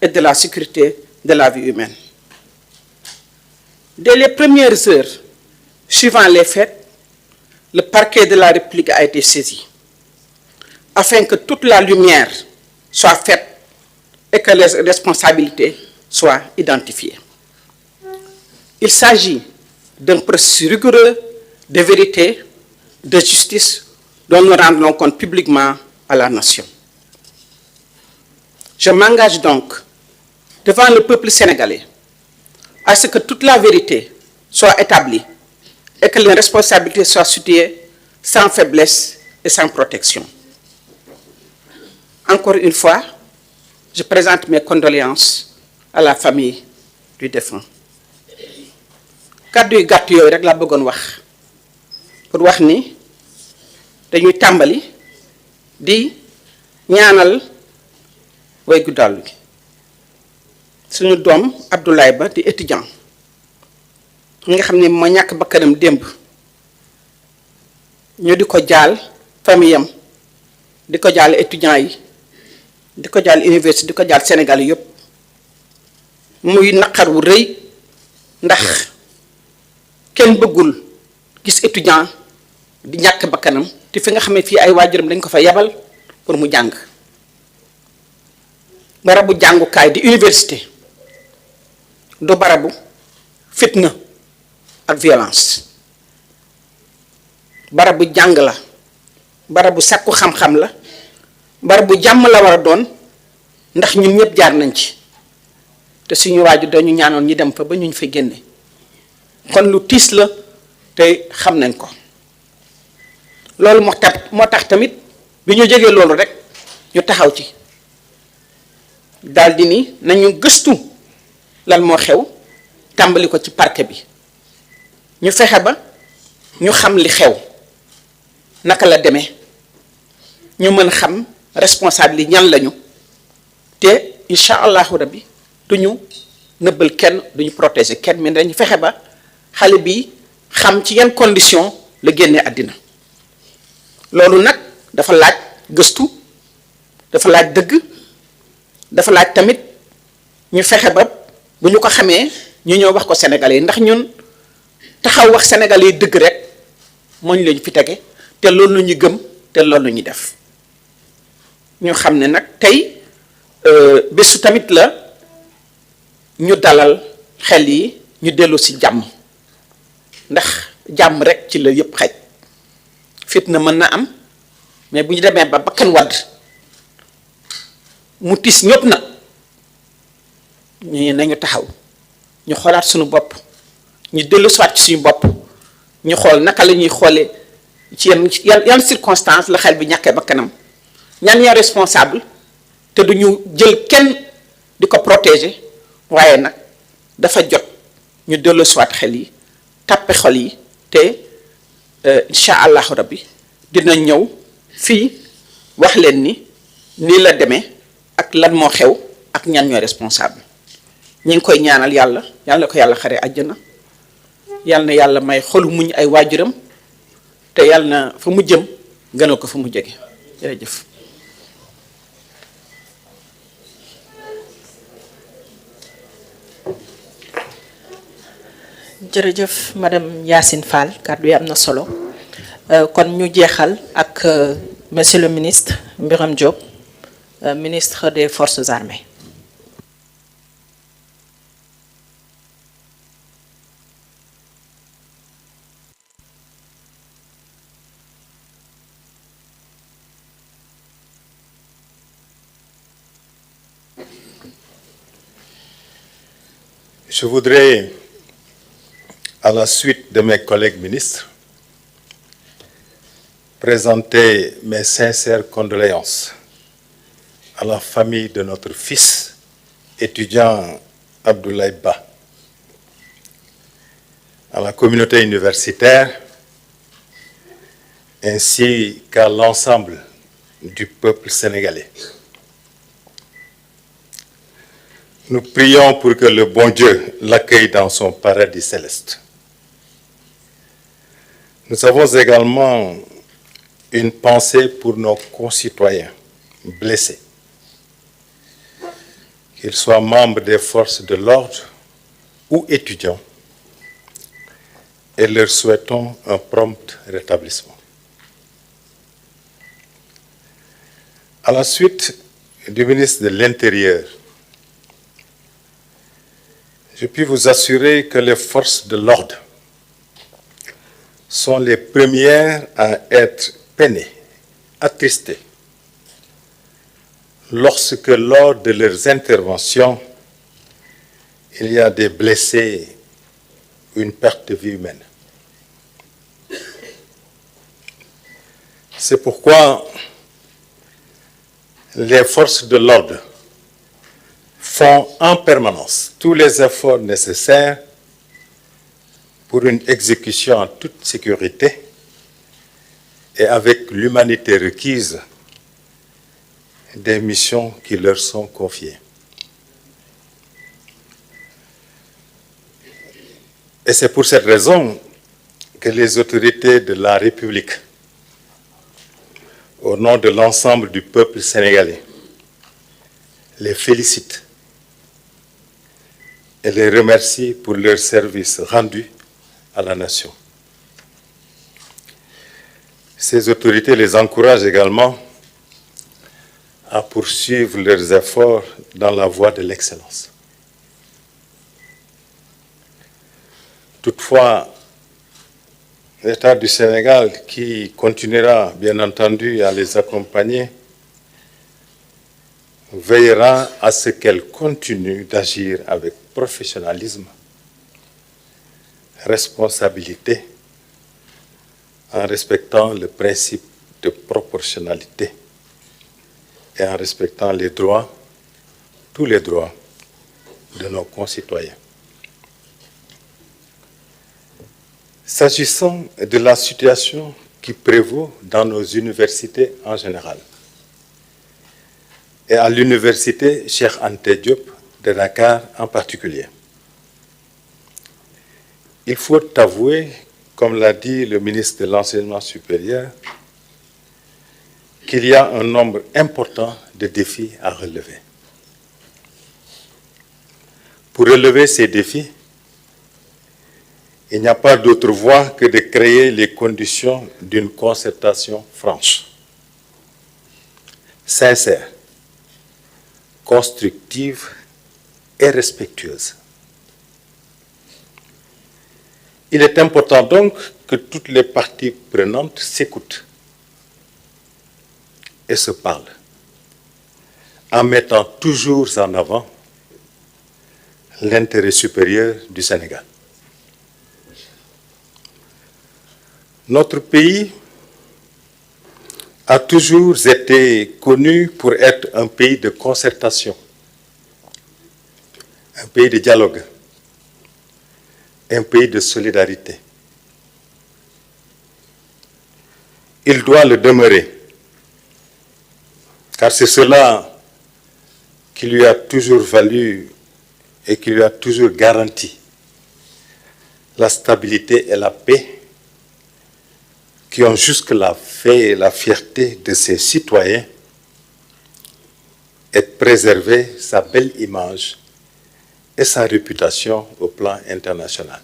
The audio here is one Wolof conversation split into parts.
et de la sécurité de la vie humaine. Dès les premières heures suivant les faits, le parquet de la République a été saisi afin que toute la lumière soit faite et que les responsabilités soient identifiées. Il s'agit d'un processus rigoureux de vérité, de justice dont nous rendons compte publiquement à la nation. Je m'engage donc devant le peuple sénégalais à ce que toute la vérité soit établie et que les responsabilités soient situées sans faiblesse et sans protection. Encore une fois, je présente mes condoléances à la famille du défunt. kàddu yu gàtt yooyu rek laa bëggoon wax pour wax ni dañuy tàmbali di ñaanal way guddaalu gi suñu doom Abdoulaye Ba di étudiant nga xam ne moo ñàkk bakkanam démb ñu di ko jaal famille am di ko jaal étudiant yi di ko jaal université di ko jaal Sénégal yëpp muy naqar wu rëy ndax kenn bëggul gis étudiant di ñàkk bakkanam te fi nga xam ne fii ay waajuram dañ ko fa yebal pour mu jàng barabu jàngukaay di université du barabu fitna ak violence barabu jàng la barabu sàkku xam-xam la barabu jàmm la war a doon ndax ñun ñëpp jaar nañ ci te suñu waajur dañu ñaanoon ñi dem fa ba ñu fa génne kon lu tiis la te xam nañ ko loolu moo tax tamit bi ñu jógee loolu rek ñu taxaw ci daldi ni nañu gëstu lan moo xew tàmbali ko ci parquet bi ñu fexe ba ñu xam li xew naka la demee ñu mën xam responsable yi ñan lañu te incha allahu rabbi duñu nëbbal kenn duñu protéger kenn mais dañu fexe ba xale bi xam ci yan condition la génnee àddina loolu nag dafa laaj gëstu dafa laaj dëgg dafa laaj tamit ñu fexe ba bu ñu ko xamee ñu ñëw wax ko Sénégalais yi ndax ñun taxaw wax Sénégalais yi dëgg rek moo ñu leen fi tege te loolu la ñu gëm te loolu la ñuy def ñu xam ne nag tey bésu tamit la ñu dalal xel yi ñu dellu si jàmm ndax jàmm rek ci la yëpp xaj fitna mën na am mais bu ñu demee ba bakkan wadd mu tiis ñëpp nag ñu nañu taxaw ñu xoolaat suñu bopp ñu dellu soit ci suñu bopp ñu xool naka la ñuy xoolee ci yan circonstance la xel bi ñàkkee bakkanam ñan ñoo responsable te du ñu jël kenn di ko protéger waaye nag dafa jot ñu dellu soit xel yi tàppe xol yi te incha allahu rabbi dina ñëw fii wax leen ni nii la demee ak lan moo xew ak ñan ñooy responsable ñi ngi koy ñaanal yàlla yàlla na ko yàlla xare àjjana yàlla na yàlla may xolu muñ ay waajuram te yàlla na fa mu jëm gënal ko fa mu jóge jërëjëf. jërëjëf madame Yacine Fall kàddu yi am na solo kon ñu jeexal ak monsieur le ministre Birame Diop ministre des Forces armées. Je voudrais, à la suite de mes collègues ministres, présenter mes sincères condoléances à la famille de notre fils, étudiant Abdoulaye Ba, à la communauté universitaire, ainsi qu'à l'ensemble du peuple sénégalais. Nous prions pour que le bon Dieu l'accueille dans son paradis céleste. Nous avons également une pensée pour nos concitoyens blessés qu'ils soient membres des forces de l'ordre ou étudiants, et leur souhaitons un prompt rétablissement. À la suite du ministre de l'Intérieur, je puis vous assurer que les forces de l'ordre sont les premières à être peinées, attristées, lorsque lors de leurs interventions, il y a des blessés ou une perte de vie humaine. C'est pourquoi les forces de l'ordre font en permanence tous les efforts nécessaires pour une exécution en toute sécurité et avec l'humanité requise des missions qui leur sont confiées. Et c'est pour cette raison que les autorités de la République, au nom de l'ensemble du peuple sénégalais, les félicitent et les remercient pour leur service rendu à la nation. Ces autorités les encouragent également à poursuivre leurs efforts dans la voie de l'excellence. Toutefois, l'État du Sénégal, qui continuera bien entendu à les accompagner, veillera à ce qu'elles continuent d'agir avec professionnalisme, responsabilité, en respectant le principe de proportionnalité et en respectant les droits, tous les droits de nos concitoyens. S'agissant de la situation qui prévaut dans nos universités en général, et à l'université Cheikh Anta Diop de Dakar en particulier, il faut avouer, comme l'a dit le ministre de l'Enseignement supérieur, qu'il y a un nombre important de défis à relever. Pour relever ces défis, il n'y a pas d'autre voie que de créer les conditions d'une concertation franche, sincère, constructive et respectueuse. Il est important donc que toutes les parties prenantes s'écoutent et se parlent, en mettant toujours en avant l'intérêt supérieur du Sénégal. Notre pays a toujours été connu pour être un pays de concertation, un pays de dialogue, un pays de solidarité. Il doit le demeurer, car c'est cela qui lui a toujours valu et qui lui a toujours garanti la stabilité et la paix qui ont jusque-là fait la fierté de ses citoyens et préservé sa belle image et sa réputation au plan international.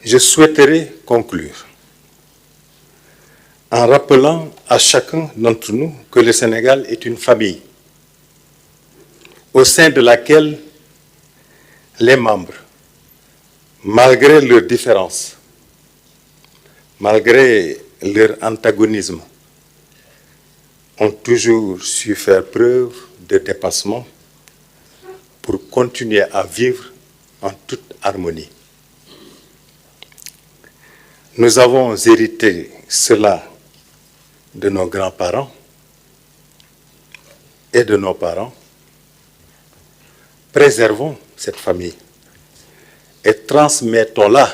Je souhaiterais conclure en rappelant à chacun d'entre nous que le Sénégal est une famille au sein de laquelle les membres, malgré leurs différences, malgré leur antagonisme, ont toujours su faire preuve de dépassement pour continuer à vivre en toute harmonie. Nous avons hérité cela de nos grands-parents et de nos parents. Préservons cette famille et transmettons-la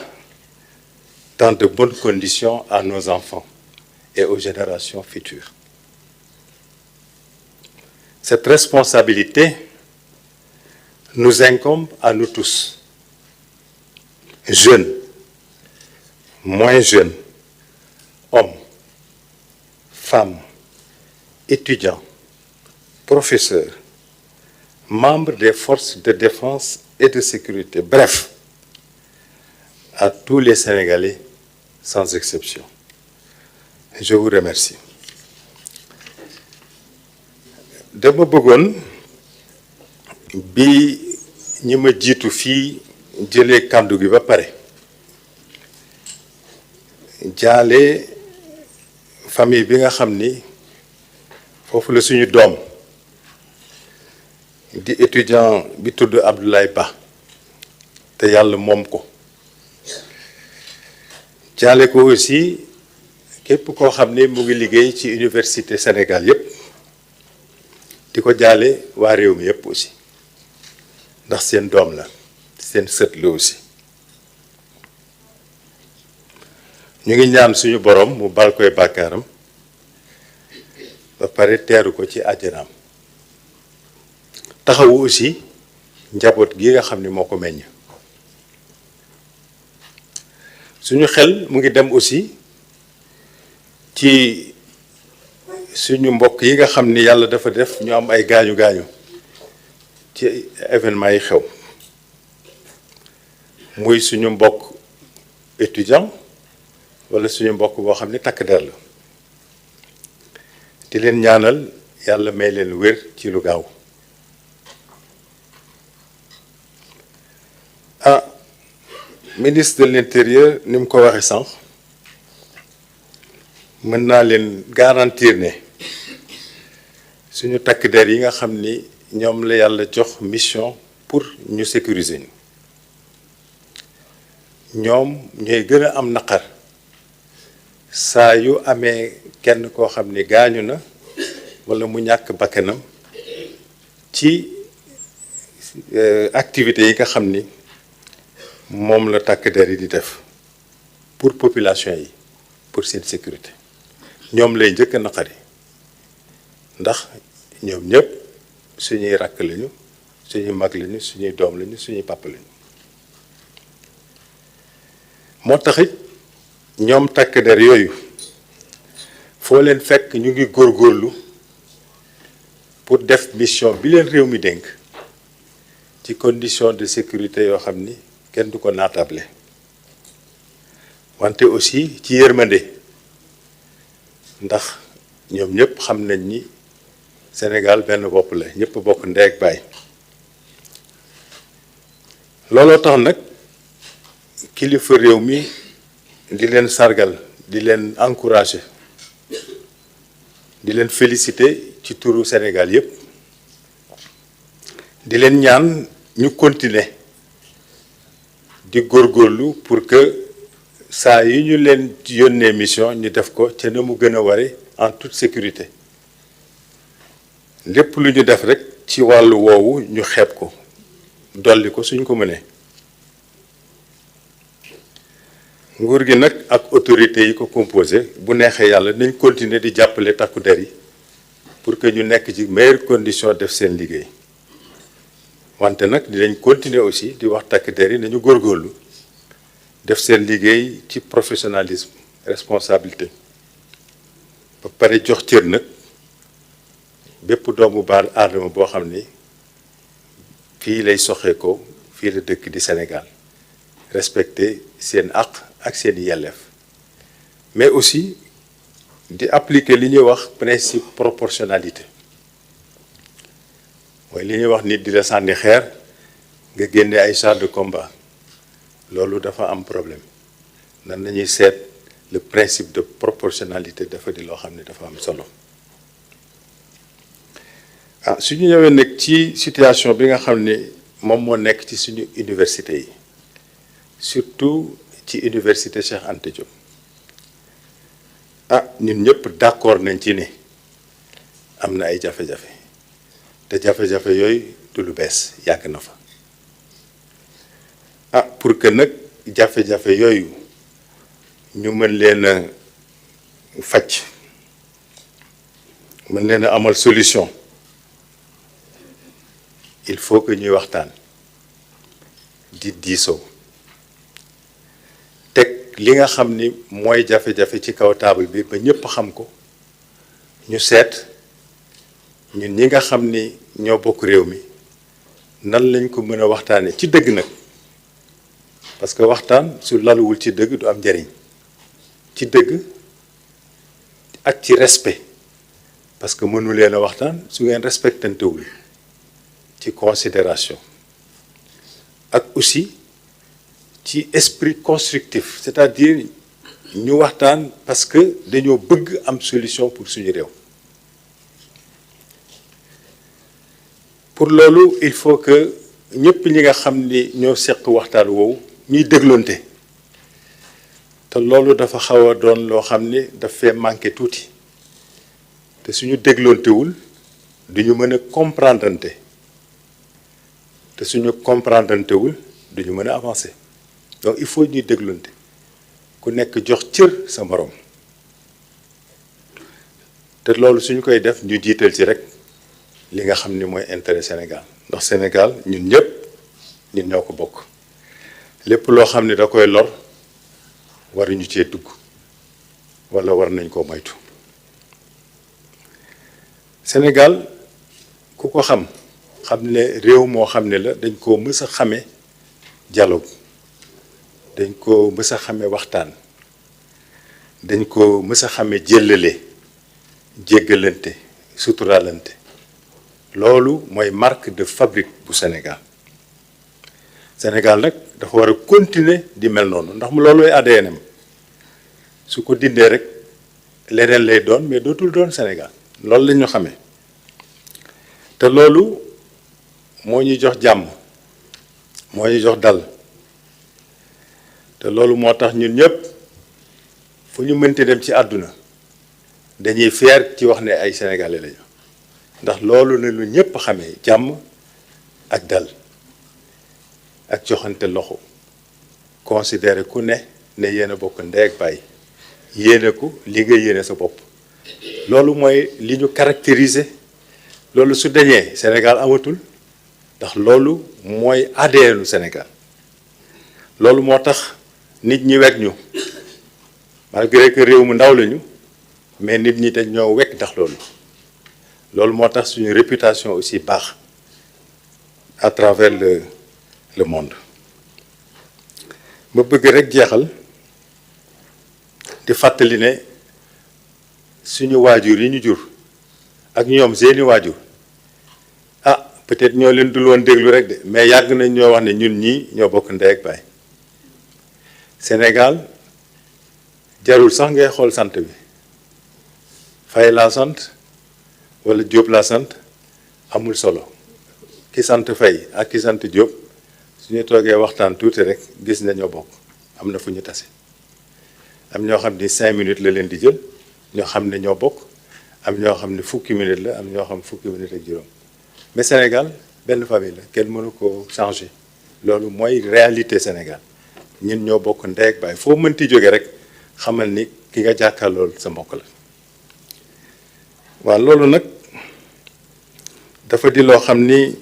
dans de bonnes conditions à nos enfants et aux générations futures. Cette responsabilité nous incombe à nous tous, jeunes, moins jeunes, hommes, femmes, étudiants, professeurs, membres des forces de défense et de sécurité, bref, à tous les Sénégalais sans exception. Je vous remercie. dama bëggoon bi ñi ma jiitu fii jëlee kàddu gi ba pare jaale famille bi nga xam ni foofu la suñu doom di étudiant bi tudd Abdoulaye Ba te yàlla moom ko jaale ko aussi képp koo xam ni mu ngi liggéey ci université Sénégal yépp di ko jaale waa réew mi yépp aussi ndax seen doom la seen sët la aussi ñu ngi ñaan suñu borom mu bal koy bàkkaaram ba pare teeru ko ci àjjanaam taxawu aussi njaboot gi nga xam ni moo ko meññ suñu xel mu ngi dem aussi ci suñu mbokk yi nga xam ni yàlla dafa def ñu am ay gaañu gaañu ci événement yi xew muy suñu mbokk étudiant wala suñu mbokk boo xam ni takk der la di leen ñaanal yàlla may leen wér ci lu gaaw ministre de l'intérieur ni mu ko waxee sànq mën naa leen garantir ne suñu takk der yi nga xam ni ñoom la yàlla jox mission pour ñu sécuriser ñu ñoom ñooy gën a am naqar saa yu amee kenn koo xam ni gaañu na walla mu ñàkk bakkanam ci activités yi nga xam ni moom la takk der yi di def pour population yi pour seen sécurité ñoom lay njëkk a naqari ndax ñoom ñëpp suñuy rakk lañu suñuy mag lañu suñuy doom lañu suñuy pàpp lañu moo taxit ñoom takk der yooyu foo leen fekk ñu ngi góorgóorlu pour def mission bi leen réew mi dénk ci condition de sécurité yoo xam ni kenn du ko naatable wante aussi ci yërmande ndax ñoom ñëpp xam nañ ni Sénégal benn bopp la ñëpp bokk ndey ak baay looloo tax nag kilifa réew mi di leen sargal di leen encourager di leen féliciter ci turu Sénégal yëpp di leen ñaan ñu continuer di góorgóorlu pour que saa yi ñu leen yónnee mission ñu def ko ca na mu gën a ware en toute sécurité lépp lu ñu def rek ci wàllu woowu ñu xeeb ko dolli ko suñ ko mënee nguur gi nag ak autorités yi ko composé bu neexee yàlla nañ continuer di jàppale takku der yi pour que ñu nekk ci meilleures conditions def seen liggéey wante nag dinañ continuer aussi di wax takk der yi nañu góorgóorlu def seen liggéey ci professionnalisme responsabilité ba pare jox cër nag bépp doomu baar aadama boo xam ni fii lay soxee ko fii la dëkk di Sénégal respecter seen àq ak seen yelleef mais aussi di appliquer li ñuy wax principe proportionnalité mooy li ñuy wax nit di la sànni xeer nga génne ay chars de combat loolu dafa am problème nan nañuy seet le principe de proportionnalité dafa di loo xam ne dafa am solo su ñu ñëwee nag ci situation bi nga xam ne moom moo nekk ci suñu université yi surtout ci université Cheikh Anta Diop ñun ñëpp d'accord nañ ci ne am na ay jafe-jafe te jafe-jafe yooyu du lu bees yàgg na fa pour que nag jafe-jafe yooyu ñu mën leen a faj mën leen a amal solution il faut que ñuy waxtaan di diisoo teg li nga xam ni mooy jafe-jafe ci kaw table bi ba ñëpp xam ko ñu seet ñun ñi nga xam ni ñoo bokk réew mi nan lañ ko mën a waxtaane ci dëgg nag, parce que waxtaan su laluwul ci dëgg du am njariñ. ci dëgg ak ci respect, parce que mënu leen a waxtaan su ngeen respectantewul ci considération ak aussi ci esprit constructif, c'est-à-dire ñu waxtaan parce que dañoo bëgg am solution pour suñu réew. pour loolu il faut que ñëpp ñi nga xam ni ñoo seq waxtaan woowu ñuy dégloonte, te loolu dafa xaw a doon loo xam ni daf fee manqué tuuti, te suñu dégloontewul duñu mën a comprendrante, te suñu comprendrantewul duñu mën a avancer. donc il faut ñuy dégloonte, ku nekk jox cër sa morom, te loolu suñu koy def ñu jiital ci rek li nga xam ni mooy intérêt Sénégal, ndax Sénégal ñun ñëpp ñun ñoo ko bokk. lépp loo xam ni da koy lor waruñu cee dugg walla war nañ koo moytu. Sénégal ku ko xam ne réew moo xam ne la dañ koo mës a xame dialogue, dañ ko mës a xame waxtaan, dañ ko mës a xame jëllale, jéggalante, suturaalante. loolu mooy marque de fabrique bu Sénégal. Sénégal nag dafa war a continuer di mel noonu, ndax mu loolooy ADN-am. su ko dindee rek leneen lay doon, mais dootul doon Sénégal. loolu la ñu xamee, te loolu moo ñuy jox jàmm, moo ñuy jox dal, te loolu moo tax ñun ñëpp fu ñu mënti dem ci àdduna dañuy fier ci wax ne ay sénégalais lañu, ndax loolu la lu ñëpp xamee jàmm ak dal ak joxante loxo, considéré ku ne yéen a bokk ndey ak baay, yéene ko li nga yéene sa bopp. loolu mooy li ñu caractériser. loolu su dañee Sénégal amatul, ndax loolu mooy ADN Sénégal. loolu moo tax nit ñi wekk ñu, malgré que réew mu ndaw lañu, mais nit ñi dañ ñoo wekk ndax loolu. loolu moo tax suñu réputation aussi baax à travers le monde. ma bëgg rek jeexal di fàttali ne suñu waajur yi ñu jur ak ñoom seeni waajur peut-être ñoo leen dul woon déglu rek de, mais yàgg nañ ñoo wax ne ñun ñii ñoo bokk ndey ak baay. Sénégal jarul sax ngay xool sant bi, Faye laa sant wala Diop laa sant amul solo. ki sant Faye ak ki sant Diop suñu toogee waxtaan tuuti rek gis na ñoo bokk, am na fu ñu tase. am ñoo xam ni 5 minutes la leen di jël, ñoo xam ne ñoo bokk, am ñoo xam ne fukki minutes la, am ñoo xam fukki minutes ak juróom. mais Sénégal benn famille la, kenn mënu ko changer. loolu mooy réalité Sénégal. ñun ñoo bokk ndey ak baay, foo mënti jóge rek xamal ni ki nga jàkkaarlool sa mbokk la. waaw loolu nag dafa di loo xam ni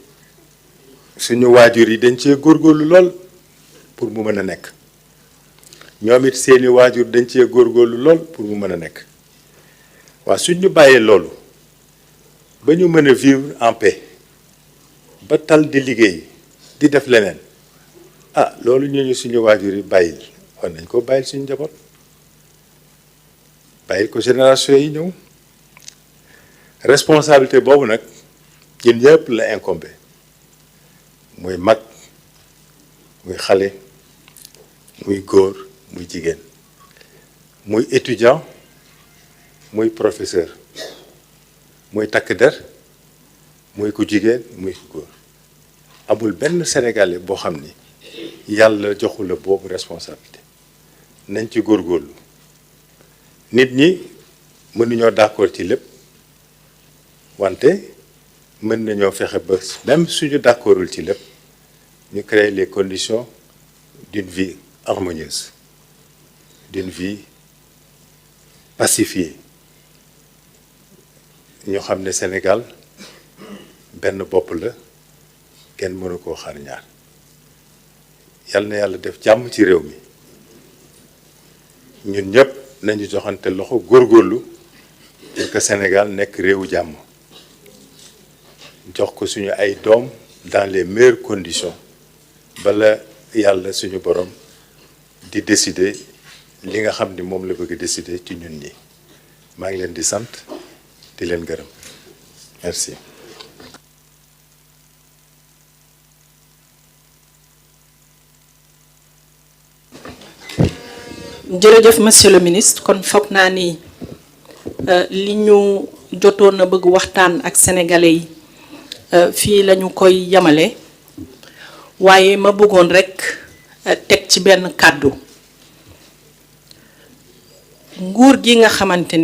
suñu waajur yi dañ cee góorgóorlu lool pour mu mën a nekk. ñoom it seeni waajur dañ cee góorgóorlu lool pour mu mën a nekk. waaw suñ ñu bàyyee loolu ba ñu mën a vivre en paix, ba tal di liggéey di def leneen, loolu ñu suñu waajur yi bàyyil war nañ ko bàyyil suñu njaboot, bàyyil ko génération yi ñëw. responsabilité boobu nag ñun ñëpp la incombé, muy mag, muy xale, muy góor, muy jigéen, muy étudiant, muy professeur, muy takk der, muy ku jigéen, muy ku góor. amul benn Sénégalais boo xam ni yàlla joxu la boobu responsabilité. nañ ci góorgóorlu. nit ñi mënuñoo d'accord ci lépp, wante mën nañoo fexe ba même suñu d'accordul ci lépp ñu créer les conditions d'une vie harmonieuse, d'une vie pacifiée. ñu xam ne Sénégal benn bopp la, kenn mënu koo xar ñaar. yal na yàlla def jàmm ci réew mi. ñun ñëpp nañu joxante loxo góorgóorlu pour que Sénégal nekk réewu jàmm. jox ko suñu ay doom dans les meilleures conditions bala yàlla suñu borom di décider li nga xam ni moom la bëgg décider ci ñun ñi maa ngi leen di sant di leen gërëm merci. jërëjëf monsieur le ministre kon foog naa ni li ñu jotoon na bëgg waxtaan ak sénégalais yi fii la ñu koy yamale waaye ma bëggoon rekk teg ci benn kàddu nguur gi nga xamante ni